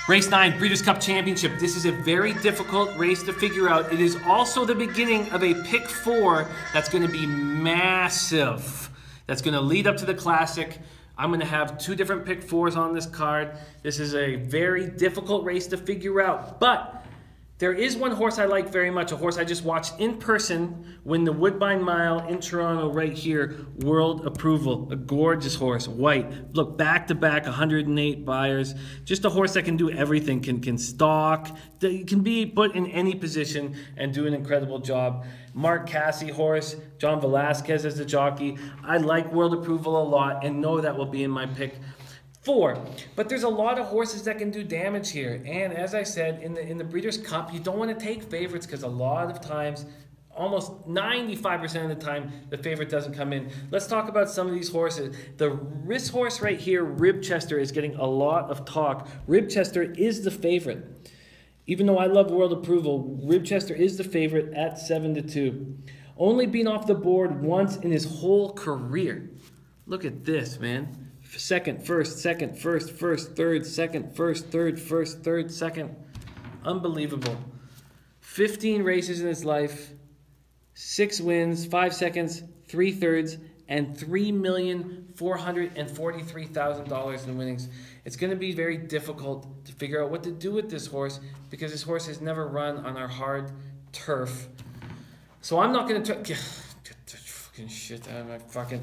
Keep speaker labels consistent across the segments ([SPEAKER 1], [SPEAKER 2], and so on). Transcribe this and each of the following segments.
[SPEAKER 1] Race 9, Breeders' Cup Championship. This is a very difficult race to figure out. It is also the beginning of a pick 4 that's going to be massive. That's going to lead up to the Classic. I'm going to have 2 different pick 4s on this card. This is a very difficult race to figure out, but there is one horse I like very much, a horse I just watched in person win the Woodbine Mile in Toronto right here, World Approval. A gorgeous horse, white. Look, back-to-back, 108 buyers. Just a horse that can do everything, can stalk, can be put in any position and do an incredible job. Mark Casse horse, John Velasquez as the jockey. I like World Approval a lot and know that will be in my pick 4. But there's a lot of horses that can do damage here. And as I said, in the Breeders' Cup, you don't want to take favorites because a lot of times, almost 95% of the time, the favorite doesn't come in. Let's talk about some of these horses. The this horse right here, Ribchester, is getting a lot of talk. Ribchester is the favorite. Even though I love World Approval, Ribchester is the favorite at 7-2. Only been off the board once in his whole career. Look at this, man. Second, first, third, second, first, third, second. Unbelievable. 15 races in his life, 6 wins, 5 seconds, 3 thirds, and $3,443,000 in winnings. It's going to be very difficult to figure out what to do with this horse because this horse has never run on our hard turf. So I'm not going to try... Shit out of my fucking...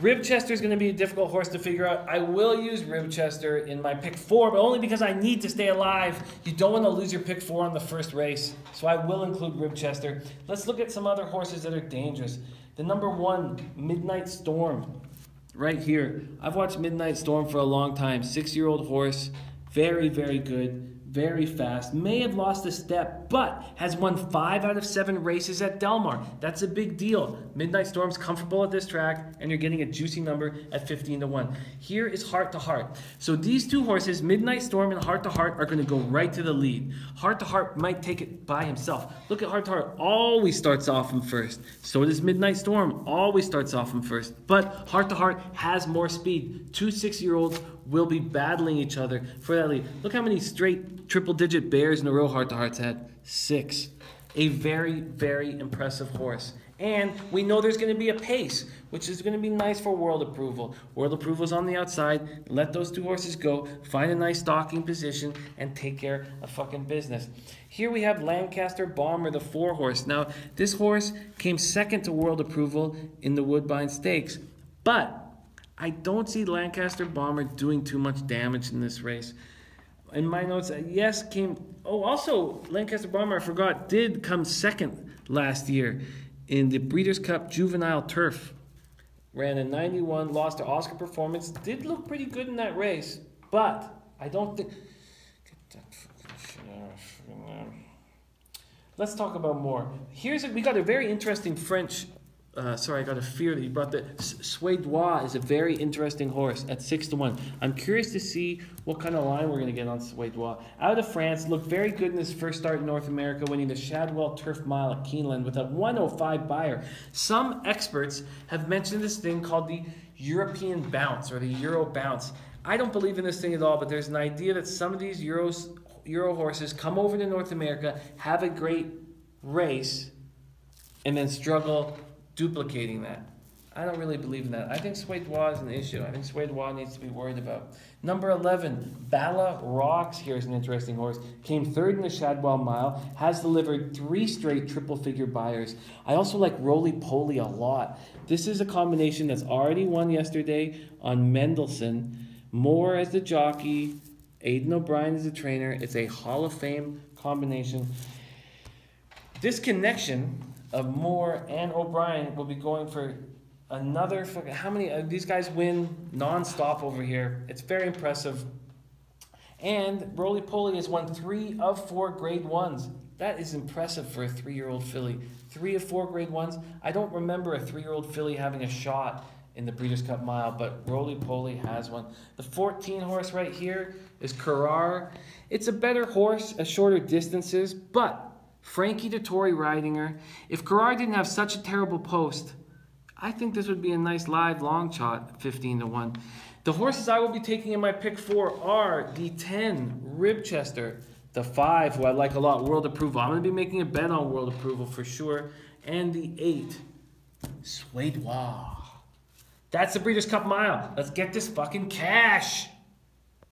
[SPEAKER 1] Ribchester is going to be a difficult horse to figure out. I will use Ribchester in my pick 4, but only because I need to stay alive. You don't want to lose your pick 4 on the first race, so I will include Ribchester. Let's look at some other horses that are dangerous. The number 1, Midnight Storm, right here. I've watched Midnight Storm for a long time. 6-year-old horse, very, very good. Very fast, may have lost a step, but has won 5 out of 7 races at Del Mar. That's a big deal. Midnight Storm's comfortable at this track, and you're getting a juicy number at 15-1. Here is Heart to Heart. So these 2 horses, Midnight Storm and Heart to Heart, are going to go right to the lead. Heart to Heart might take it by himself. Look at Heart to Heart, always starts off in first. So does Midnight Storm, always starts off in first. But Heart to Heart has more speed. 2 6-year-olds will be battling each other for that lead. Look how many straight triple-digit bears in a row Heart to Heart's had. 6. A very, very impressive horse. And we know there's going to be a pace, which is going to be nice for World Approval. World Approval's on the outside. Let those 2 horses go. Find a nice stalking position and take care of fucking business. Here we have Lancaster Bomber, the 4 horse. Now, this horse came second to World Approval in the Woodbine Stakes. But I don't see Lancaster Bomber doing too much damage in this race. In my notes, yes, came... Oh, also, Lancaster Bomber, I forgot, did come second last year in the Breeders' Cup Juvenile Turf. Ran a 91, lost to Oscar Performance. Did look pretty good in that race, but I don't think... Get that fucking shit out. Let's talk about more. We got a very interesting French... sorry, I got a fear that you brought the Suédois is a very interesting horse at 6-1. I'm curious to see what kind of line we're going to get on Suédois. Out of France, looked very good in his first start in North America, winning the Shadwell Turf Mile at Keeneland with a 105 buyer. Some experts have mentioned this thing called the European bounce or the Euro bounce. I don't believe in this thing at all, but there's an idea that some of these Euro horses come over to North America, have a great race, and then struggle duplicating that. I don't really believe in that. I think Suédois is an issue. I think Suédois needs to be worried about. Number 11, Bala Rocks. Here's an interesting horse. Came third in the Shadwell Mile. Has delivered 3 straight triple-figure buyers. I also like Roly Poly a lot. This is a combination that's already won yesterday on Mendelssohn. Moore as the jockey. Aidan O'Brien as the trainer. It's a Hall of Fame combination. This connection of Moore and O'Brien will be going for another... How many... these guys win non-stop over here. It's very impressive. And Roly Poly has won 3 of 4 grade 1s. That is impressive for a 3-year-old filly. 3 of 4 grade 1s. I don't remember a 3-year-old filly having a shot in the Breeders' Cup Mile, but Roly Poly has one. The 14 horse right here is Carrar. It's a better horse at shorter distances, but Frankie Dettori riding her. If Carrar didn't have such a terrible post, I think this would be a nice live long shot, 15-1. The horses I will be taking in my pick 4 are the 10, Ribchester, the 5, who I like a lot, World Approval. I'm going to be making a bet on World Approval for sure, and the 8, Suédois. That's the Breeders' Cup Mile. Let's get this fucking cash.